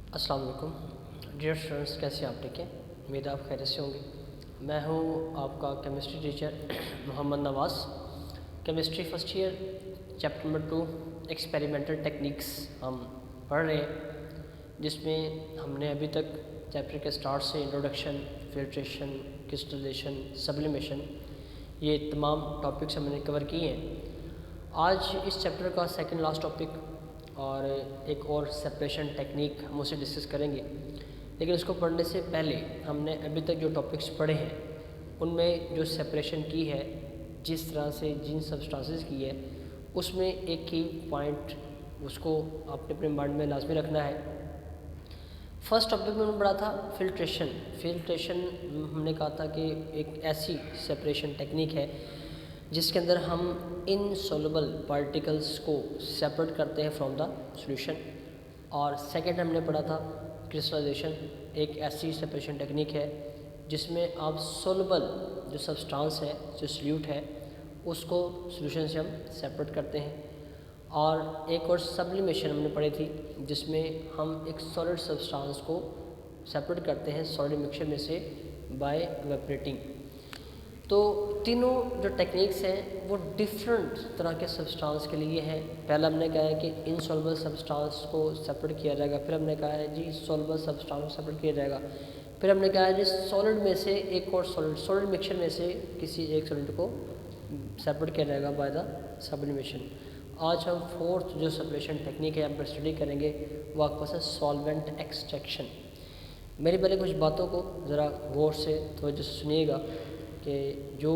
अस्सलाम वालेकुम dear students, कैसे आप? ठीक है, उम्मीद आप खैरियत से होंगे। मैं हूँ आपका chemistry teacher Mohammad Nawaz. Chemistry first year chapter number 2 experimental techniques हम पढ़ रहे हैं, जिसमें हमने अभी तक चैप्टर के स्टार्ट से इंट्रोडक्शन, फिल्ट्रेशन, क्रिस्टलाइजेशन, सब्लिमेशन, ये तमाम टॉपिक्स हमने कवर किए हैं। आज इस चैप्टर का सेकंड लास्ट टॉपिक और एक और सेपरेशन टेक्निक हम उसे डिस्कस करेंगे। लेकिन उसको पढ़ने से पहले हमने अभी तक जो टॉपिक्स पढ़े हैं उनमें जो सेपरेशन की है, जिस तरह से जिन सब्सटेंसेस की है, उसमें एक ही पॉइंट उसको आपने अपने माइंड में लाजमी रखना है। फर्स्ट टॉपिक में हमने पढ़ा था फिल्ट्रेशन। फिल्ट्रेशन हमने कहा था कि एक ऐसी सेपरेशन टेक्निक है जिसके अंदर हम इनसॉल्युबल पार्टिकल्स को सेपरेट करते हैं फ्रॉम द सॉल्यूशन। और सेकंड हमने पढ़ा था क्रिस्टलाइजेशन, एक ऐसी सेपरेशन टेक्निक है जिसमें आप सोल्युबल जो सब्सटेंस है, जो सॉल्यूट है, उसको सॉल्यूशन से हम सेपरेट करते हैं। और एक और सब्लिमेशन हमने पढ़ी थी, जिसमें हम एक सॉलिड सब्सटेंस को सेपरेट करते हैं सॉलिड मिक्सचर में से बाय इवेपोरेटिंग। तो तीनों जो टेक्निक्स हैं वो डिफरेंट तरह के सब्सटेंस के लिए हैं। पहला हमने कहा है कि इनसॉल्युबल सब्सटेंस को सेपरेट किया जाएगा, फिर हमने कहा है जी सॉल्युबल सब्सटेंस को सेपरेट किया जाएगा, फिर हमने कहा है जी सॉलिड में से एक और सॉलिड मिक्सचर में से किसी एक सॉलिड को सेपरेट किया जाएगा बाय द सब्लिमेशन। आज हम फोर्थ जो सेपरेशन टेक्निक है यहाँ पर स्टडी करेंगे, वो आपके पास है सॉल्वेंट एक्सट्रैक्शन। मेरी पहले कुछ बातों को ज़रा गौर से तवज्जो से सुनिएगा कि जो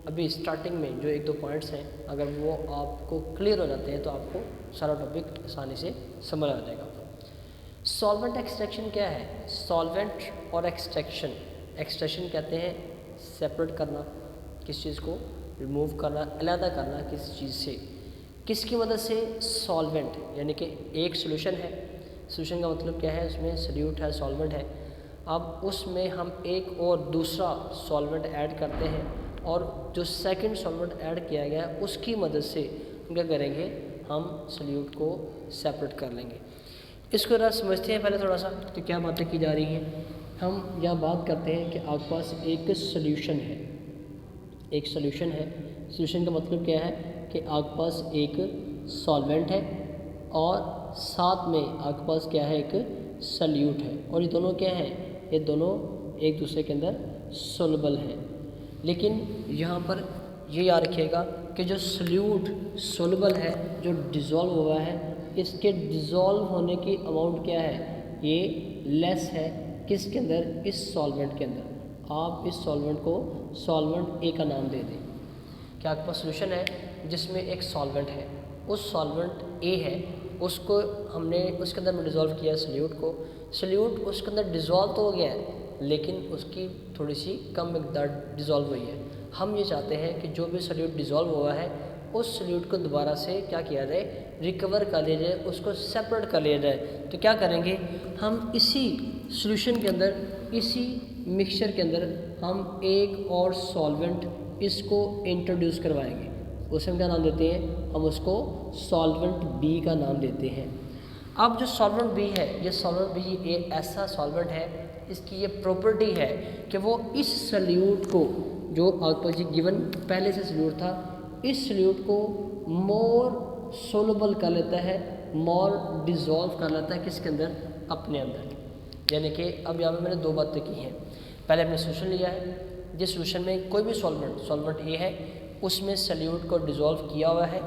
अभी स्टार्टिंग में जो एक दो पॉइंट्स हैं, अगर वो आपको क्लियर हो जाते हैं तो आपको सारा टॉपिक आसानी से समझ आ जाएगा। सॉल्वेंट एक्सट्रैक्शन क्या है? सॉल्वेंट और एक्सट्रैक्शन, एक्सट्रैक्शन कहते हैं सेपरेट करना, किस चीज़ को रिमूव करना, अलहदा करना किसी चीज़ से, किसकी मदद से? सॉल्वेंट, यानी कि एक सॉल्यूशन है, सॉल्यूशन का मतलब क्या है, उसमें सॉल्यूट है, सॉल्वेंट है। अब उसमें हम एक और दूसरा सॉल्वेंट ऐड करते हैं और जो सेकंड सॉल्वेंट ऐड किया गया है उसकी मदद से हम क्या करेंगे, हम सॉल्यूट को सेपरेट कर लेंगे। इसको जरा समझते हैं पहले थोड़ा सा, तो क्या बातें की जा रही हैं। हम यह बात करते हैं कि आपके पास एक सॉल्यूशन है, एक सॉल्यूशन है। सॉल्यूशन का मतलब क्या है कि आपके पास एक सॉल्वेंट है और साथ में आपके पास क्या है, एक सॉल्यूट है, और ये दोनों क्या है, ये दोनों एक दूसरे के अंदर सोलबल हैं। लेकिन यहाँ पर ये याद रखिएगा कि जो सॉल्यूट सोलबल है, जो डिज़ोल्व हुआ है, इसके डिज़ोल्व होने की अमाउंट क्या है, ये लेस है किसके अंदर, इस सॉल्वेंट के अंदर। आप इस सॉल्वेंट को सॉल्वेंट ए का नाम दे दें। क्या आपके पास सॉल्यूशन है जिसमें एक सॉल्वेंट है, उस सॉल्वेंट ए है, उसको हमने उसके अंदर में डिज़ोल्व किया सॉल्यूट को। सॉल्यूट उसके अंदर डिज़ोल्व तो हो गया है, लेकिन उसकी थोड़ी सी कम मिकदार डिज़ोल्व हुई है। हम ये चाहते हैं कि जो भी सॉल्यूट डिज़ोल्व हुआ है उस सॉल्यूट को दोबारा से क्या किया जाए, रिकवर कर लिया जाए, उसको सेपरेट कर लिया जाए। तो क्या करेंगे, हम इसी सॉल्यूशन के अंदर, इसी मिक्सचर के अंदर हम एक और सॉल्वेंट इसको इंट्रोड्यूस करवाएंगे। उसे हम क्या नाम देते हैं, हम उसको सॉल्वेंट बी का नाम देते हैं। अब जो सॉल्वेंट बी है, ये सॉल्वेंट बी एक ऐसा सॉल्वेंट है, इसकी ये प्रॉपर्टी है कि वो इस सॉल्यूट को, जो आपको जी गिवन पहले से सॉल्यूट था, इस सॉल्यूट को मोर सोलबल कर लेता है, मोर डिज़ोल्व कर लेता है किसके अंदर, अपने अंदर। यानी कि अब यहाँ पे मैंने दो बातें की हैं। पहले हमने सॉल्यूशन लिया है, जिस सॉल्यूशन में कोई भी सॉल्वेंट ए है, उसमें सॉल्यूट को डिज़ोल्व किया हुआ है,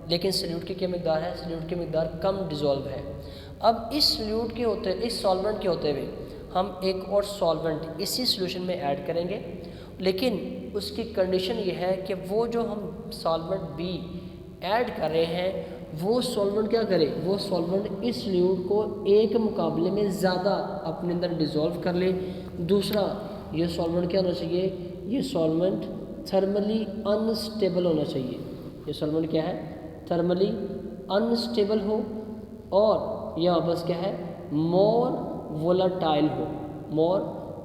लेकिन सॉल्यूट की क्या मिकदार है, सॉल्यूट की मिकदार कम डिज़ोल्व है। अब इस सॉल्यूट के होते, इस सॉल्वेंट के होते हुए हम एक और सॉल्वेंट इसी सॉल्यूशन में ऐड करेंगे, लेकिन उसकी कंडीशन ये है कि वो जो हम सॉल्वेंट बी ऐड कर रहे हैं, वो सॉल्वेंट क्या करे, वो सॉल्वेंट इस सॉल्यूट को एक मुकाबले में ज़्यादा अपने अंदर डिज़ोल्व कर ले। दूसरा, ये सॉल्वेंट क्या होना चाहिए, ये सॉल्वेंट थर्मली अनस्टेबल होना चाहिए। ये सॉल्वेंट क्या है, थर्मली अनस्टेबल हो, और यह बस क्या है, मोर वोलाटाइल हो, मोर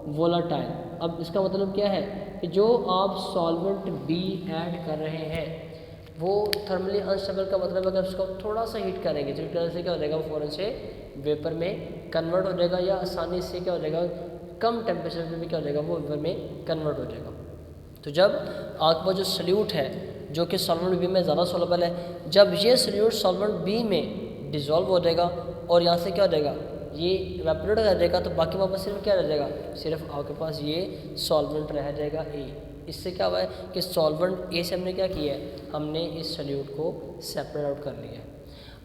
वोलाटाइल। अब इसका मतलब क्या है कि जो आप सॉल्वेंट बी ऐड कर रहे हैं, वो थर्मली अनस्टेबल का मतलब अगर उसको थोड़ा सा हीट करेंगे तो हीट करने से क्या हो जाएगा, वो फ़ौरन से वेपर में कन्वर्ट हो जाएगा, या आसानी से क्या हो जाएगा, कम टेम्परेचर पे भी क्या हो जाएगा, वो वेपर में कन्वर्ट हो जाएगा। तो जब आपके पास जो सल्यूट है जो कि सॉल्वेंट बी में ज़्यादा सोलेबल है, जब ये सल्यूट सॉल्वेंट बी में डिज़ोल्व हो जाएगा और यहाँ से क्या हो जाएगा, ये इवेपोरेट हो जाएगा, तो बाकी वापस सिर्फ क्या रह जाएगा, सिर्फ आपके पास ये सॉल्वेंट रह जाएगा ए। इससे क्या हुआ है कि सॉल्वेंट ए से हमने क्या किया है, हमने इस सल्यूट को सेपरेट आउट कर लिया है।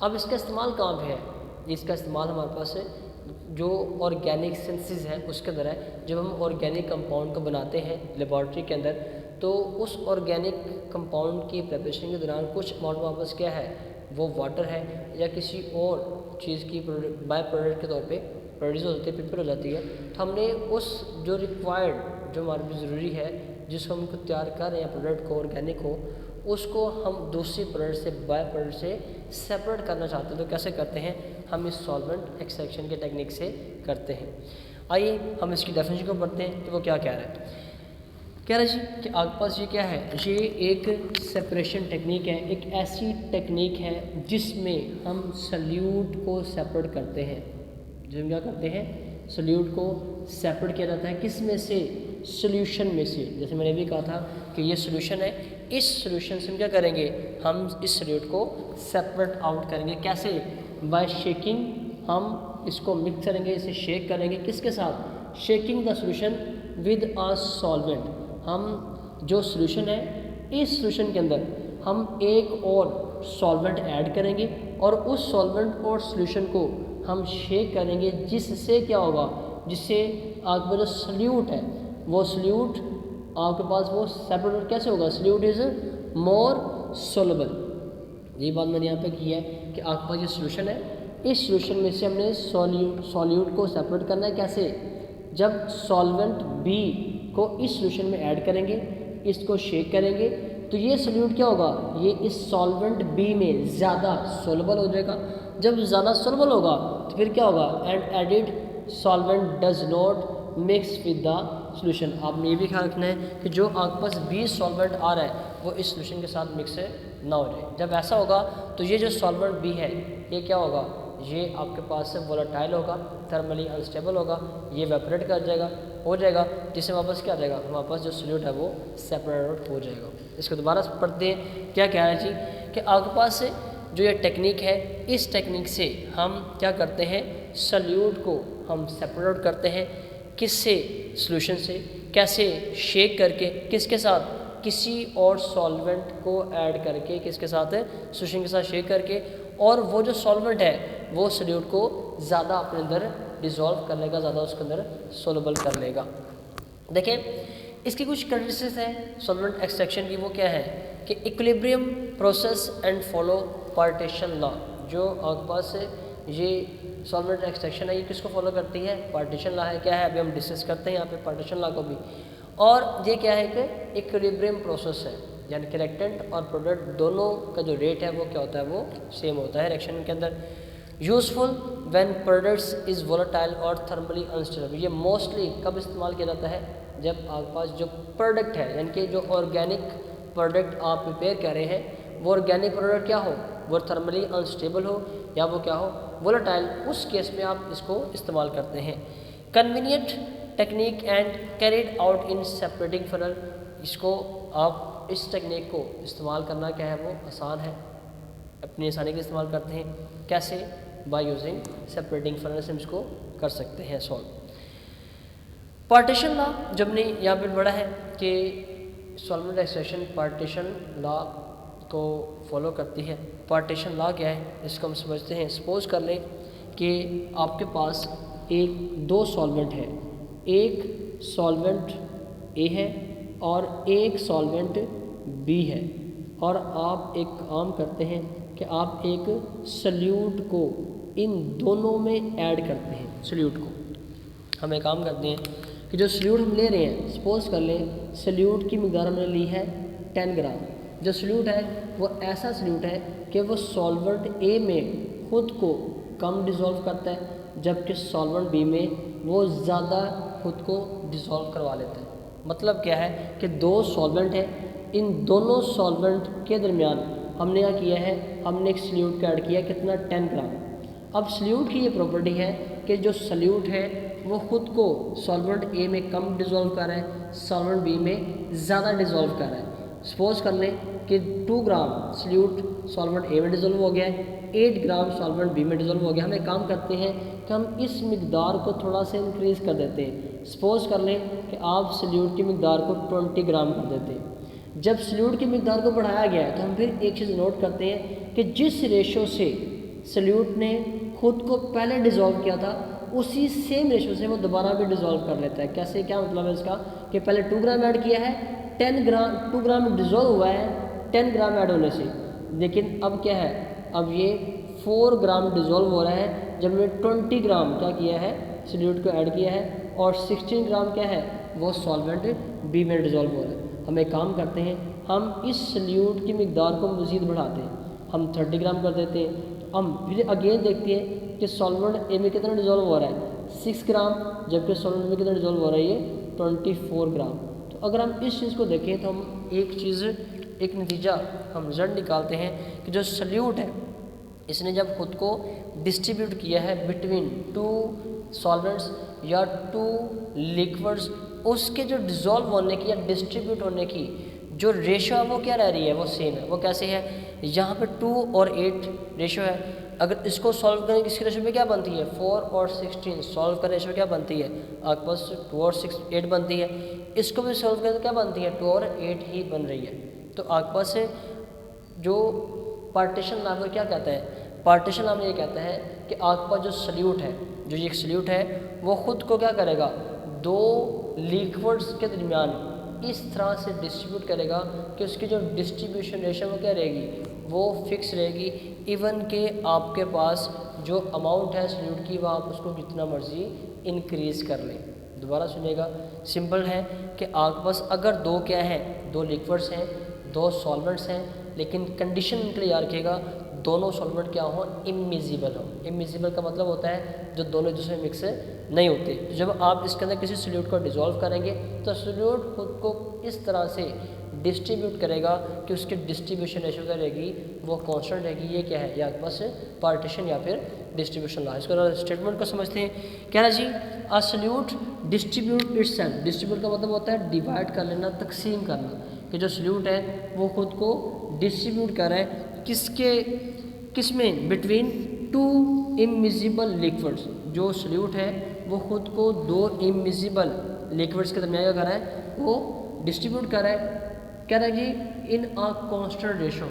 अब इसका इस्तेमाल कहाँ पे है, इसका इस्तेमाल हमारे पास जो ऑर्गेनिक सिंथेसिस है उसके अंदर है। जब हम ऑर्गेनिक कंपाउंड को बनाते हैं लेबॉर्ट्री के अंदर, तो उस ऑर्गेनिक कंपाउंड की प्रिपरेशन के दौरान कुछ अमाउंट वापस क्या है, वो वाटर है या किसी और चीज़ की बाय प्रोडक्ट के तौर पे प्रोड्यूस हो जाती है, प्रिपेयर हो जाती है। तो हमने उस जो रिक्वायर्ड, जो हमारे लिए ज़रूरी है, जिसको हम उनको तैयार कर रहे हैं प्रोडक्ट को, ऑर्गेनिक हो, उसको हम दूसरी प्रोडक्ट से, बाय प्रोडक्ट से सेपरेट करना चाहते हैं। तो कैसे करते हैं, हम इस सॉल्वेंट एक्सट्रैक्शन के टेक्निक से करते हैं। आइए हम इसकी डेफिनेशन को पढ़ते हैं कि वो क्या कह रहा है। कह रहा है जी कि आपके पास ये क्या है, ये एक सेपरेशन टेक्निक है, एक ऐसी टेक्निक है जिसमें हम सल्यूट को सेपरेट करते हैं। जो हम क्या करते हैं, सल्यूट को सेपरेट किया जाता है, किस में से, सॉल्यूशन में से। जैसे मैंने भी कहा था कि ये सॉल्यूशन है, इस सॉल्यूशन से हम क्या करेंगे, हम इस सल्यूट को सेपरेट आउट करेंगे। कैसे, बाय शेकिंग, हम इसको मिक्स करेंगे, इसे शेक करेंगे, किसके साथ, shaking the solution with a solvent. हम जो सॉल्यूशन है, इस सॉल्यूशन के अंदर हम एक और सॉल्वेंट ऐड करेंगे और उस सॉल्वेंट और सॉल्यूशन को हम शेक करेंगे, जिससे क्या होगा, जिससे आपका जो सल्यूट है, वो सल्यूट आपके पास वो सेपरेट कैसे होगा, सल्यूट इज़ मोर सोलेबल। ये बात मैंने यहाँ पे की है कि आपके पास ये सॉल्यूशन है, इस सॉल्यूशन में से हमने सॉल्यूट को सेपरेट करना है। कैसे, जब सॉल्वेंट बी को इस सॉल्यूशन में ऐड करेंगे, इसको शेक करेंगे, तो ये सॉल्यूट क्या होगा, ये इस सॉल्वेंट बी में ज़्यादा सोलेबल हो जाएगा। जब ज़्यादा सोलेबल होगा तो फिर क्या होगा, and added solvent does not mix with the solution. आपने ये भी ख्याल रखना है कि जो आपके पास बी सॉल्वेंट आ रहा है वो इस सॉल्यूशन के साथ मिक्स ना हो जाए। जब ऐसा होगा तो ये जो सॉल्वेंट बी है, ये क्या होगा, ये आपके पास से वोलेटाइल होगा, थर्मली अनस्टेबल होगा, ये वेपरेट कर जाएगा, हो जाएगा, जिससे वापस क्या आ जाएगा, हमारे पास जो सॉल्यूट है वो सेपरेट हो जाएगा। इसको दोबारा पढ़ते हैं, क्या कह रहा है जी कि आपके पास से जो ये टेक्निक है, इस टेक्निक से हम क्या करते हैं, सल्यूट को हम सेपरेट करते हैं, किससे, सॉल्यूशन से। कैसे, शेक करके, किसके साथ, किसी और सॉल्वेंट को ऐड करके, किसके साथ, सॉल्यूशन के साथ शेक करके, और वो जो सॉल्वेंट है वो सल्यूट को ज़्यादा अपने अंदर डिज़ोल्व कर लेगा, ज़्यादा उसके अंदर सोलेबल कर लेगा। देखें इसकी कुछ कंडीशंस हैं सॉल्वेंट एक्सट्रैक्शन की, वो क्या है कि equilibrium process and follow partition law. जो आपके पास ये सॉल्वेंट एक्सट्रैक्शन है, ये किसको फॉलो करती है, पार्टीशन लॉ है। क्या है, अभी हम डिस्कस करते हैं यहाँ पे पार्टीशन लॉ को भी। और ये क्या है कि इक्विलिब्रियम प्रोसेस है, यानी कि रिएक्टेंट और प्रोडक्ट दोनों का जो रेट है वो क्या होता है, वो सेम होता है रिएक्शन के अंदर। Useful when products is volatile और थर्मली अनस्टेबल। ये मोस्टली कब इस्तेमाल किया जाता है, जब आपके पास जो प्रोडक्ट है, यानी कि जो ऑर्गेनिक प्रोडक्ट आप प्रिपेयर कर रहे हैं, वो ऑर्गेनिक प्रोडक्ट क्या हो, वो थर्मली अनस्टेबल हो या वो क्या हो, वोलेटाइल, उस केस में आप इसको इस्तेमाल करते हैं। Convenient technique and carried out in separating funnel. इसको आप इस टेक्निक को इस्तेमाल करना क्या है, वो आसान है, अपनी आसानी के इस्तेमाल करते हैं। कैसे, बाय यूजिंग सेपरेटिंग फनल से हम इसको कर सकते हैं सॉल्व। पार्टीशन लॉ जब ने यहाँ पर पढ़ा है कि सॉल्वेंट एक्सट्रैक्शन पार्टीशन लॉ को फॉलो करती है। पार्टीशन लॉ क्या है, इसको हम समझते हैं। सपोज कर लें कि आपके पास दो सॉल्वेंट है, एक सॉल्वेंट ए है और एक सॉल्वेंट बी है, और आप एक काम करते हैं कि आप एक सल्यूट को इन दोनों में ऐड करते हैं। सल्यूट को हम एक काम करते हैं कि जो सल्यूट हम ले रहे हैं, सपोज कर लें सल्यूट की मिक़दार हमने ली है 10 ग्राम। जो सल्यूट है वो ऐसा सल्यूट है कि वो सॉल्वेंट ए में खुद को कम डिज़ोल्व करता है, जबकि सॉल्वेंट बी में वो ज़्यादा खुद को डिज़ोल्व करवा लेता है। मतलब क्या है कि दो सॉल्वेंट है, इन दोनों सॉल्वेंट के दरमियान हमने क्या किया है, हमने एक सल्यूट का ऐड किया कितना 10 ग्राम। अब सल्यूट की ये प्रॉपर्टी है कि जो सल्यूट है वो खुद को सॉल्वेंट ए में कम डिज़ोल्व कर रहा है, सॉल्वेंट बी में ज़्यादा डिज़ोल्व कर रहा है। सपोज कर लें कि 2 ग्राम सल्यूट सॉल्वेंट ए में डिज़ोल्व हो गया है, 8 ग्राम सॉल्वेंट बी में डिज़ोल्व हो गया। हम एक काम करते हैं कि हम इस मिकदार को थोड़ा सा इंक्रीज़ कर देते हैं। सपोज कर लें कि आप सल्यूट की मिकदार को 20 ग्राम कर देते हैं। जब सल्यूट की मिकदार को बढ़ाया गया है तो हम फिर एक चीज़ नोट करते हैं कि जिस रेशो से सल्यूट ने खुद को पहले डिज़ोल्व किया था उसी सेम रेशो से वो दोबारा भी डिज़ोल्व कर लेता है। कैसे, क्या मतलब है इसका कि पहले 2 ग्राम ऐड किया है, 2 ग्राम डिज़ोल्व हुआ है 10 ग्राम ऐड होने से, लेकिन अब क्या है, अब ये 4 ग्राम डिज़ोल्व हो रहा है जब हमने 20 ग्राम क्या किया है, सल्यूट को ऐड किया है, और 16 ग्राम क्या है वो सॉल्वेंट बी में डिज़ोल्व हो रहा है। हम एक काम करते हैं, हम इस सल्यूट की मिकदार को मज़ीद बढ़ाते हैं, हम 30 ग्राम कर देते हैं। हम फिर अगेन देखते हैं कि सॉल्वेंट ए में कितना डिज़ोल्व हो रहा है 6 ग्राम, जबकि सॉल्वेंट में कितना डिज़ोल्व हो रहा है ये 24 ग्राम। तो अगर हम इस चीज़ को देखें तो हम एक नतीजा हम रिजल्ट निकालते हैं कि जो सल्यूट है इसने जब खुद को डिस्ट्रीब्यूट किया है बिटवीन 2 सॉल्वेंट्स या 2 लिक्विड्स, उसके जो डिज़ोल्व होने की या डिस्ट्रीब्यूट होने की जो रेशो है वो क्या रह रही है, वो सेम है। वो कैसे है, यहाँ पे 2 और 8 रेशो है, अगर इसको सॉल्व करें किसकी रेशो में क्या बनती है 4 और 16, सॉल्व का रेशो क्या बनती है आपके पास 2 और 6 8 बनती है। इसको भी सॉल्व करें तो क्या बनती है 2 और 8 ही बन रही है। तो आपके पास जो पार्टीशन नाम को क्या कहता है, पार्टीशन नाम ये कहता है कि आपके पास जो सल्यूट है, जो ये सल्यूट है वो ख़ुद को क्या करेगा 2 लिक्विड्स के दरमियान इस तरह से डिस्ट्रीब्यूट करेगा कि उसकी जो डिस्ट्रीब्यूशन रेशो वो क्या रहेगी, वो फिक्स रहेगी। इवन के आपके पास जो अमाउंट है सल्यूट की वो आप उसको जितना मर्जी इंक्रीज़ कर लें। दोबारा सुनिएगा, सिंपल है कि आपके पास अगर 2 क्या है 2 लिक्विड्स हैं 2 सॉल्वेंट्स हैं, लेकिन कंडीशन इनके लिए याद रखिएगा दोनों सॉल्वेंट क्या हो, इमिजिबल हो। इमिजिबल का मतलब होता है जो दोनों एक दूसरे में मिक्स नहीं होते। तो जब आप इसके अंदर किसी सल्यूट को डिज़ोल्व करेंगे तो सल्यूट खुद को इस तरह से डिस्ट्रीब्यूट करेगा कि उसकी डिस्ट्रीब्यूशन रेशो क्या रहेगी वो कांस्टेंट रहेगी। ये क्या है, ये आपके पास पार्टीशन या फिर डिस्ट्रीब्यूशन लॉ। इसको स्टेटमेंट को समझते हैं। कह रहा जी अ सल्यूट डिस्ट्रीब्यूट इटसेल्फ। डिस्ट्रीब्यूट का मतलब होता है डिवाइड कर लेना, तकसीम करना, कि जो सल्यूट है वो खुद को डिस्ट्रीब्यूट कर रहा है किसमें बिटवीन 2 इमिजिबल लिक्विड्स। जो सल्यूट है वो खुद को 2 इमिजिबल लिक्विड्स के दरमियान क्या कर रहा है, वो डिस्ट्रीब्यूट कर रहा है। कह रहा है कि इन अ कांस्टेंट रेशो,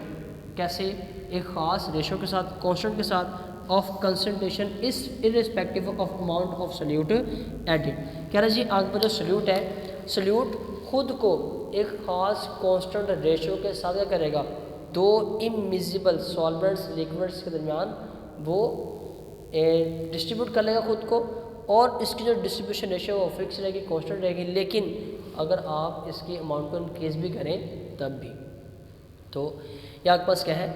कैसे, एक ख़ास रेशो के साथ, कांस्टेंट के साथ ऑफ कंसंट्रेशन इस irrespective of amount of solute added. कह रहा है जी आपका जो सल्यूट है, सल्यूट खुद को एक ख़ास कांस्टेंट रेशो के साथ क्या करेगा, 2 इमिजिबल सॉल्वेंट्स लिक्विड्स के दरमियान वो डिस्ट्रीब्यूट कर लेगा खुद को, और इसकी जो डिस्ट्रीब्यूशन रेशियो वो फिक्स रहेगी, कांस्टेंट रहेगी। लेकिन अगर आप इसकी अमाउंट को इंक्रीज भी करें तब भी। तो ये आपके पास क्या है,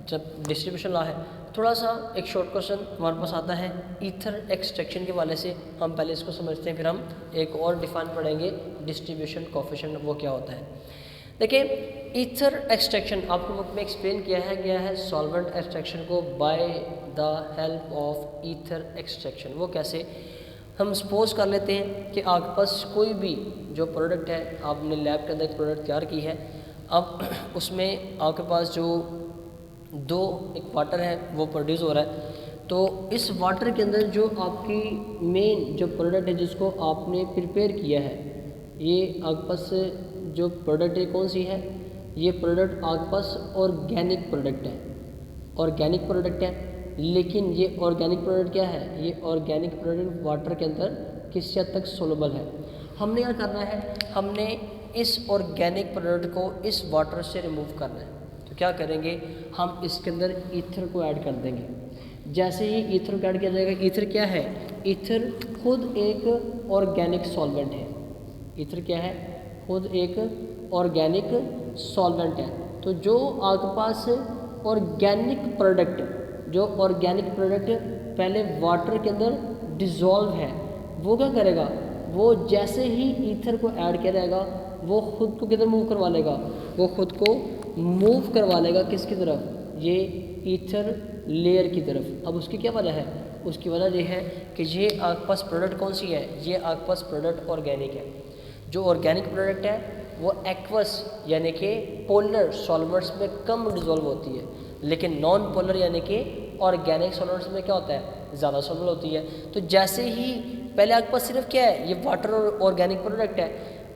जब डिस्ट्रीब्यूशन लॉ है। थोड़ा सा एक शॉर्ट क्वेश्चन हमारे पास आता है ईथर एक्सट्रैक्शन के वाले से। हम पहले इसको समझते हैं, फिर हम एक और डिफाइन पढ़ेंगे डिस्ट्रीब्यूशन कोएफिशिएंट वो क्या होता है। देखिए ईथर एक्सट्रैक्शन आपको बुक में एक्सप्लेन किया है सॉल्वेंट एक्सट्रैक्शन को by the help of ether extraction. वो कैसे, हम सपोज कर लेते हैं कि आपके पास कोई भी जो प्रोडक्ट है, आपने लैब के अंदर एक प्रोडक्ट तैयार की है, अब उसमें आपके पास जो एक वाटर है वो प्रोड्यूस हो रहा है। तो इस वाटर के अंदर जो आपकी मेन जो प्रोडक्ट है जिसको आपने प्रिपेयर किया है, ये आपके पास जो प्रोडक्ट है कौन सी है, ये प्रोडक्ट आपके पास ऑर्गेनिक प्रोडक्ट है, ऑर्गेनिक प्रोडक्ट है। लेकिन ये ऑर्गेनिक प्रोडक्ट क्या है, ये ऑर्गेनिक प्रोडक्ट वाटर के अंदर किस हद तक सोलबल है। हमने क्या करना है, हमने इस ऑर्गेनिक प्रोडक्ट को इस वाटर से रिमूव करना है। तो क्या करेंगे, हम इसके अंदर ईथर को ऐड कर देंगे। जैसे ही ईथर को ऐड किया जाएगा, ईथर क्या है, ईथर खुद एक ऑर्गेनिक सॉल्वेंट है। ईथर क्या है, खुद एक ऑर्गेनिक सॉल्वेंट है। तो जो आपके पास ऑर्गेनिक प्रोडक्ट, जो ऑर्गेनिक प्रोडक्ट पहले वाटर के अंदर डिज़ोल्व है, वो क्या करेगा, वो जैसे ही ईथर को ऐड किया जाएगा वो खुद को किधर मूव करवा लेगा, वो खुद को मूव करवा लेगा किसकी तरफ, ये ईथर लेयर की तरफ। अब उसकी क्या वजह है, उसकी वजह ये है कि ये आपके पास प्रोडक्ट कौन सी है, ये आपके पास प्रोडक्ट ऑर्गेनिक है। जो ऑर्गेनिक प्रोडक्ट है वो एक्वस यानी कि पोलर सॉल्वेंट्स में कम डिजोल्व होती है, लेकिन नॉन पोलर यानी कि ऑर्गेनिक सॉल्वेंट्स में क्या होता है, ज़्यादा सॉल्वेबल होती है। तो जैसे ही पहले आपके पास सिर्फ क्या है, ये वाटर और ऑर्गेनिक प्रोडक्ट है,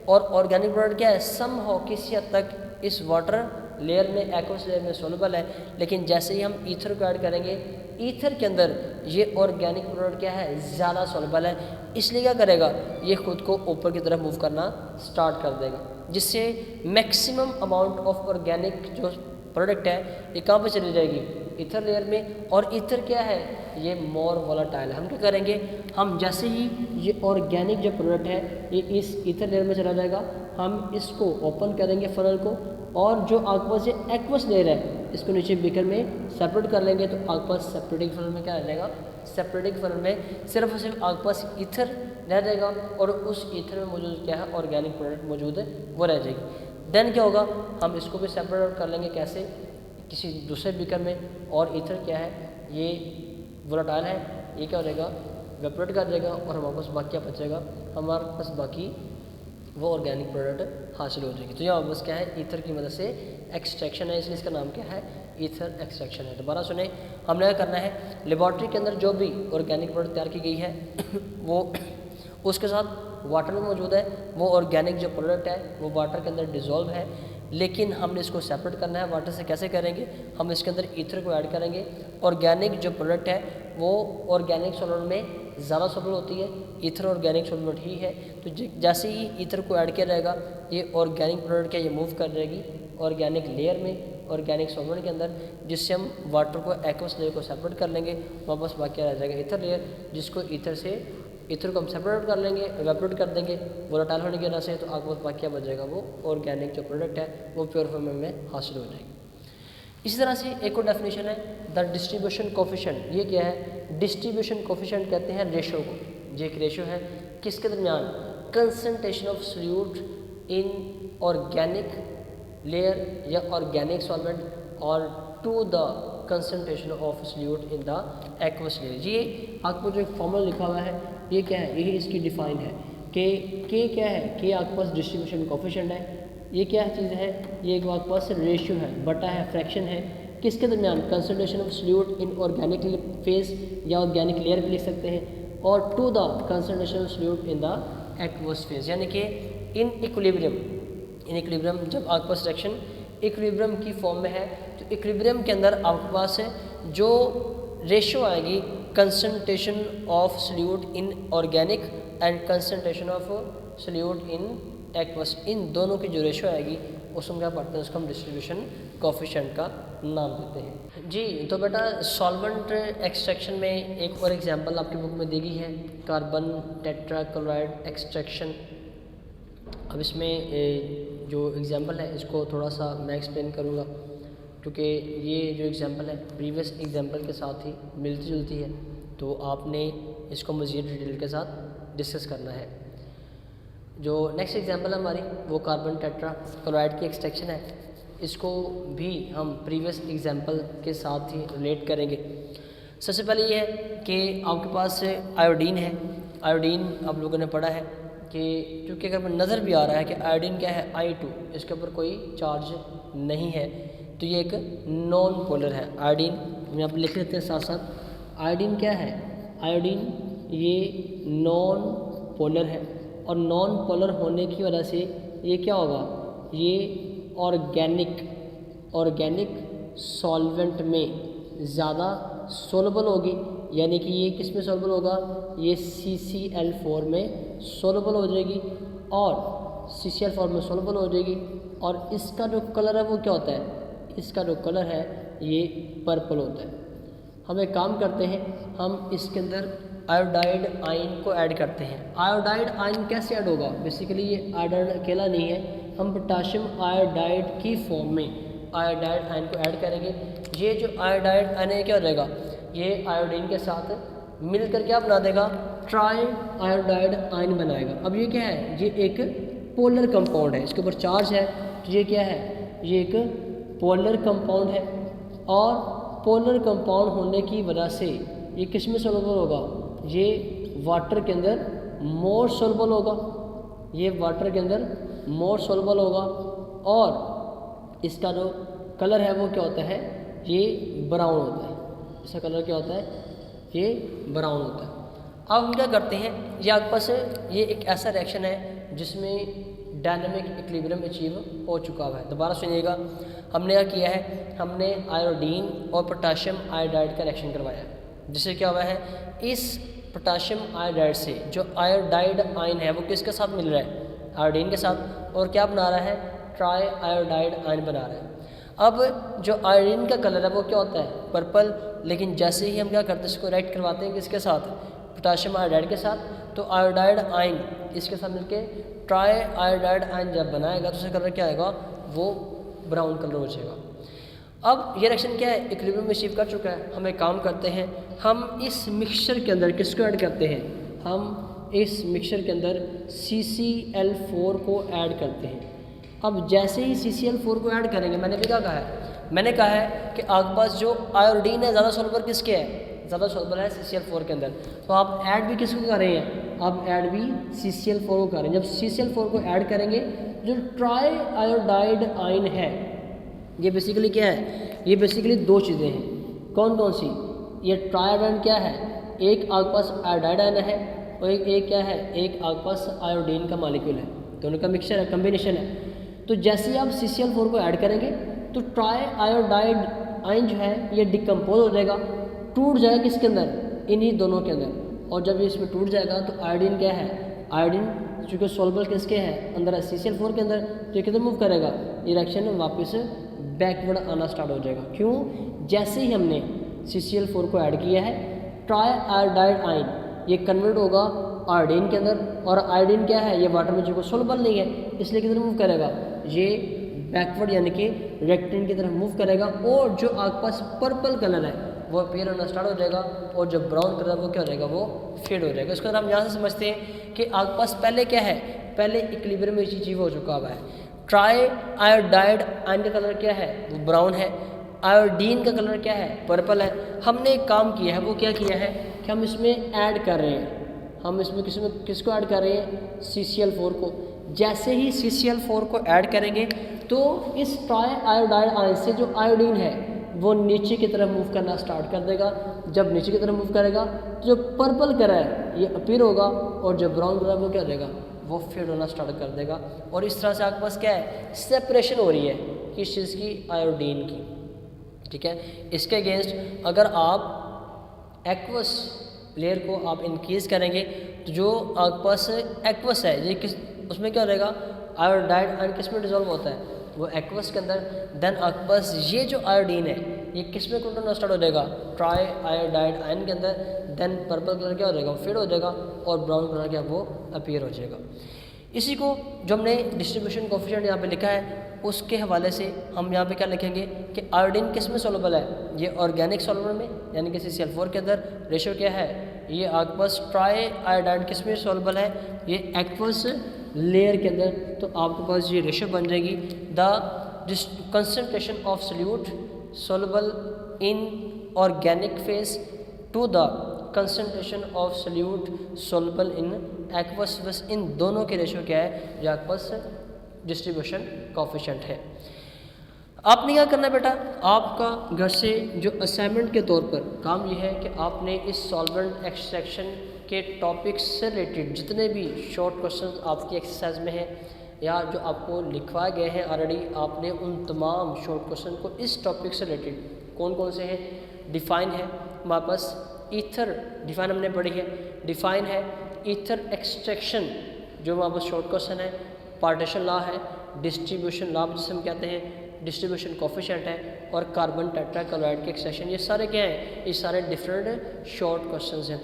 और ऑर्गेनिक प्रोडक्ट क्या है, सम हो किसी हद तक इस वाटर लेयर में एक्वस लेयर में सॉल्युबल है, लेकिन जैसे ही हम ईथर को ऐड करेंगे, ईथर के अंदर ये ऑर्गेनिक प्रोडक्ट क्या है, ज़्यादा सॉल्युबल है, इसलिए क्या करेगा, ये खुद को ऊपर की तरफ मूव करना स्टार्ट कर देगा, जिससे मैक्सिमम अमाउंट ऑफ ऑर्गेनिक जो प्रोडक्ट है ये कहाँ पर चली जाएगी, ईथर लेयर में। और ईथर क्या है, ये मोर वोलेटाइल है। हम क्या करेंगे, हम जैसे ही ये ऑर्गेनिक जो प्रोडक्ट है ये इस ईथर लेयर में चला जाएगा, हम इसको ओपन करेंगे फनल को, और जो आपके पास ये एक्वस लेयर है इसको नीचे बीकर में सेपरेट कर लेंगे, तो आपके पास सेपरेटिंग फनल में क्या रह जाएगा, सेपरेटिंग फनल में सिर्फ और सिर्फ आपके पास ईथर रह जाएगा, और उस ईथर में मौजूद क्या है, ऑर्गेनिक प्रोडक्ट मौजूद है, वो रह जाएगी। देन क्या होगा, हम इसको भी सेपरेट आउट कर लेंगे, कैसे, किसी दूसरे बीकर में, और ईथर क्या है, ये वोलेटाइल है, ये क्या हो जाएगा, वेपोरेट कर जाएगा, और हमारे पास बाकी क्या बचेगा, हमारे पास बाकी वो ऑर्गेनिक प्रोडक्ट हासिल हो जाएगी। तो यहाँ बस क्या है, ईथर की मदद से एक्सट्रैक्शन है, इसलिए इसका नाम क्या है, ईथर एक्सट्रैक्शन है। दोबारा सुने, हमने क्या करना है, लेबॉर्ट्री के अंदर जो भी ऑर्गेनिक प्रोडक्ट तैयार की गई है वो उसके साथ वाटर में मौजूद है, वो ऑर्गेनिक जो प्रोडक्ट है वो वाटर के अंदर डिज़ोल्व है, लेकिन हमने इसको सेपरेट करना है वाटर से। कैसे करेंगे, हम इसके अंदर ईथर को ऐड करेंगे। ऑर्गेनिक जो प्रोडक्ट है वो ऑर्गेनिक सॉल्वेंट में ज़्यादा सॉल्वेंट होती है, ईथर ऑर्गेनिक सॉल्वेंट ही है, तो जैसे ही ईथर को ऐड किया जाएगा, ये ऑर्गेनिक प्रोडक्ट क्या, ये मूव कर जाएगी ऑर्गेनिक लेयर में, ऑर्गेनिक सॉल्वेंट के अंदर, जिससे हम वाटर को एक्वस लेयर को सेपरेट कर लेंगे, वापस बाकी रह जाएगा ईथर लेयर, जिसको ईथर को हम सेपरेट कर लेंगे, इवेपोरेट कर देंगे वोलेटाइल होने की वजह से, तो आपको बाकी क्या बच जाएगा, वो ऑर्गेनिक जो प्रोडक्ट है वो प्योर फॉर्म में हासिल हो जाएगी। इसी तरह से एक और डेफिनेशन है द डिस्ट्रीब्यूशन कोफिशिएंट। ये क्या है, डिस्ट्रीब्यूशन कोफिशिएंट कहते हैं रेशो को। ये एक रेशो है किसके दरमियान, concentration of solute in organic layer या ऑर्गेनिक सॉल्वेंट और to the concentration of solute in the aqueous layer. ये आपको जो एक फॉर्मूला लिखा हुआ है, ये क्या है, यही इसकी डिफाइन है कि क्या है, कि आपके पास डिस्ट्रीब्यूशन कोफिशिएंट है, ये क्या चीज़ है, ये एक आपके पास रेशियो है, बटा है, फ्रैक्शन है, किसके दरमियान, concentration of solute in organic phase या ऑर्गेनिक लेयर भी लिख सकते हैं, और to the concentration of solute in the aqueous phase, यानी कि इन इक्विलिब्रियम जब आपके पास रिएक्शन इक्विलिब्रियम की फॉर्म में है, तो इक्विलिब्रियम के अंदर आपके पास जो रेशियो आएगी, concentration of solute in organic and concentration of solute in aqueous, इन दोनों की जो रेशियो आएगी उसको क्या पढ़ते हैं, उसको हम डिस्ट्रीब्यूशन कोफिशिएंट का नाम देते हैं जी। तो बेटा सॉल्वेंट एक्सट्रैक्शन में एक और एग्जांपल आपकी बुक में दी गई है, कार्बन टेट्राक्लोराइड एक्सट्रैक्शन। अब इसमें जो एग्जांपल है इसको थोड़ा सा मैं एक्सप्लेन करूँगा, क्योंकि ये जो एग्जांपल है प्रीवियस एग्जांपल के साथ ही मिलती जुलती है, तो आपने इसको मज़ीद डिटेल के साथ डिस्कस करना है। जो नेक्स्ट एग्जांपल है हमारी वो कार्बन टेट्राक्लोराइड की एक्सट्रैक्शन है, इसको भी हम प्रीवियस एग्जांपल के साथ ही रिलेट करेंगे। सबसे पहले ये है कि आपके पास आयोडीन है। आयोडीन आप लोगों ने पढ़ा है कि क्योंकि अगर नज़र भी आ रहा है कि आयोडीन क्या है, I2, इसके ऊपर कोई चार्ज नहीं है, तो ये एक नॉन पोलर है। आयोडीन हम यहाँ पर लिख लेते हैं साथ साथ, आयोडीन क्या है, आयोडीन ये नॉन पोलर है, और नॉन पोलर होने की वजह से ये क्या होगा, ये ऑर्गेनिक सॉल्वेंट में ज़्यादा सोलबल होगी, यानी कि ये किस में सोलबल होगा, ये CCl4 में सोलबल हो जाएगी, और CCl4 में सोलबल हो जाएगी, और इसका जो कलर है वो क्या होता है, इसका जो कलर है ये पर्पल होता है। हम एक काम करते हैं, हम इसके अंदर आयोडाइड आयन को ऐड करते हैं। आयोडाइड आयन कैसे ऐड होगा, बेसिकली ये आयोडाइड अकेला नहीं है, हम पोटाशियम आयोडाइड की फॉर्म में आयोडाइड आयन को ऐड करेंगे। ये जो आयोडाइड आयन है क्या हो जाएगा, ये आयोडीन के साथ मिलकर क्या बना देगा, ट्राई आयोडाइड आयन बनाएगा। अब ये क्या है, ये एक पोलर कंपाउंड है, इसके ऊपर चार्ज है, तो ये क्या है, ये एक पोलर कंपाउंड है और पोलर कंपाउंड होने की वजह से ये किस में सोलबल होगा, ये वाटर के अंदर मोर सोलबल होगा, ये वाटर के अंदर मोर सोलबल होगा और इसका जो कलर है वो क्या होता है, ये ब्राउन होता है। इसका कलर क्या होता है, ये ब्राउन होता है। अब हम क्या करते हैं, ये आपके पास ये एक ऐसा रिएक्शन है जिसमें डायनामिक इक्विलिब्रियम अचीव हो चुका हुआ है। दोबारा सुनिएगा, हमने क्या किया है, हमने आयोडीन और पोटाशियम आयोडाइड का रिएक्शन करवाया, जिससे क्या हुआ है, इस पोटाशियम आयोडाइड से जो आयोडाइड आयन है वो किसके साथ मिल रहा है, आयोडीन के साथ, और क्या बना रहा है, ट्राई आयोडाइड आयन बना रहा है। अब जो आयोडीन का कलर है वो क्या होता है, पर्पल, लेकिन जैसे ही हम क्या करते हैं, इसको रिएक्ट करवाते हैं किसके साथ, पोटाशियम आयोडाइड के साथ, तो आयोडाइड आयन इसके साथ मिलके ट्राई आयोडाइड आयन जब बनाएगा तो उसका कलर क्या आएगा, वो ब्राउन कलर हो जाएगा। अब ये रिएक्शन क्या है, इक्विलिब्रियम में अचीव कर चुका है। हम एक काम करते हैं, हम इस मिक्सचर के अंदर किसको ऐड करते हैं, हम इस मिक्सचर के अंदर CCl4 को ऐड करते हैं। अब जैसे ही CCl4 को ऐड करेंगे, मैंने भी क्या कहा है, मैंने कहा है कि आपके पास जो आयोडीन है ज़्यादा सोलबल किसके है, ज़्यादा सोलबल है CCl4 के अंदर, तो आप ऐड भी किसको कर रहे हैं, आप ऐड भी CCl4 को कर रहे हैं। जब CCl4 को ऐड करेंगे, जो ट्राई आयोडाइड आयन है, ये बेसिकली क्या है, ये बेसिकली दो चीज़ें हैं। कौन कौन सी, ये ट्राई आयोडाइड क्या है, एक आपके पास आयोडाइड आयन है और एक क्या है, एक आपके पास आयोडीन का मॉलिक्यूल है, दोनों का मिक्सचर है, कम्बिनेशन है। तो जैसे ही आप CCl4 को ऐड करेंगे तो ट्राई आयोडाइड आयन जो है ये डिकम्पोज हो जाएगा, टूट जाएगा किसके अंदर, इन्हीं दोनों के अंदर। और जब ये इसमें टूट जाएगा तो आयोडीन क्या है, आयोडीन चूँकि सोलबल किसके है, अंदर है CCl4 के अंदर, तो ये किधर मूव करेगा, ये रिएक्शन वापस बैकवर्ड आना स्टार्ट हो जाएगा। क्यों, जैसे ही हमने CCl4 को ऐड किया है, ट्राई आयोडाइड आयन ये कन्वर्ट होगा आयोडीन के अंदर, और आयोडीन क्या है, ये वाटर में जो सोलबल नहीं है, इसलिए किधर मूव करेगा, ये बैकवर्ड यानी कि रेक्टेन की तरफ मूव करेगा, और जो आपके पास पर्पल कलर है वो अपीयर होना स्टार्ट हो जाएगा, और जो ब्राउन कलर है वो क्या हो जाएगा, वो फेड हो जाएगा। इसको हम यहाँ से समझते हैं कि आपके पास पहले क्या है, पहले इक्विलिब्रियम में अचीव हो चुका हुआ है। ट्राई आयोडाइड आयन का कलर क्या है, वो ब्राउन है, आयोडीन का कलर क्या है, पर्पल है। हमने एक काम किया है, वो क्या किया है कि हम इसमें ऐड कर रहे हैं, हम इसमें किसको ऐड कर रहे हैं, CCl4 को। जैसे ही CCl4 को ऐड करेंगे तो इस ट्राई आयोडाइड आयन से जो आयोडीन है वो नीचे की तरफ मूव करना स्टार्ट कर देगा। जब नीचे की तरफ मूव करेगा तो जो पर्पल कलर है ये अपीयर होगा, और जो ब्राउन कलर वो क्या देगा, वो फेड होना स्टार्ट कर देगा। और इस तरह से आपके पास क्या है, सेपरेशन हो रही है किस चीज़ की, आयोडीन की, ठीक है। इसके अगेंस्ट अगर आप एक्वस लेयर को आप इंक्रीज करेंगे तो जो आपके पास एक्वस है ये किस, उसमें क्या हो जाएगा, आयोडाइड आयन किस में डिजोल्व होता है, वो एक्वस के अंदर। देन आपके पास ये जो आयोडीन है ये किस में कन्वर्ट होना स्टार्ट हो जाएगा, ट्राई आयोडाइड आयन के अंदर। देन पर्पल कलर क्या हो जाएगा, फेड हो जाएगा, और ब्राउन कलर क्या वो अपीयर हो जाएगा। इसी को जो हमने डिस्ट्रीब्यूशन कोफिशिएंट यहाँ पे लिखा है उसके हवाले से हम यहाँ पे क्या लिखेंगे कि आयोडीन किस में सोलबल है, ये ऑर्गेनिक सॉल्वर में यानी कि CCl4 के अंदर। रेशो क्या है, ये आपके पास ट्राई आयोडाइड किस में सोलबल है, ये एक्वस लेयर के अंदर। तो आपके पास ये रेशो बन जाएगी, the concentration of solute soluble in organic phase two the concentration of solute soluble in aqueous. बस इन दोनों के रेशो क्या है, जो आपके पास डिस्ट्रीब्यूशन कोफिशिएंट है। आपने क्या करना है बेटा, आपका घर से जो असाइनमेंट के तौर पर काम यह है कि आपने इस सॉल्वेंट एक्सट्रैक्शन के टॉपिक्स से रिलेटेड जितने भी शॉर्ट क्वेश्चन आपकी एक्सरसाइज में हैं या जो आपको लिखवाए गए हैं ऑलरेडी, आपने उन तमाम शॉर्ट क्वेश्चन को इस टॉपिक से रिलेटेड कौन कौन से हैं, डिफाइन है हमारे पास, ईथर डिफाइन हमने पढ़ी है, डिफाइन है, ईथर एक्सट्रैक्शन जो हमारे पास शॉर्ट क्वेश्चन है, पार्टीशन लॉ है, डिस्ट्रीब्यूशन लॉ जिसे हम कहते हैं, डिस्ट्रीब्यूशन कोफिशिएंट है, और कार्बन टेट्राक्लोराइड के एक्सट्रैक्शन। ये सारे क्या हैं, ये सारे डिफरेंट शॉर्ट क्वेश्चंस हैं।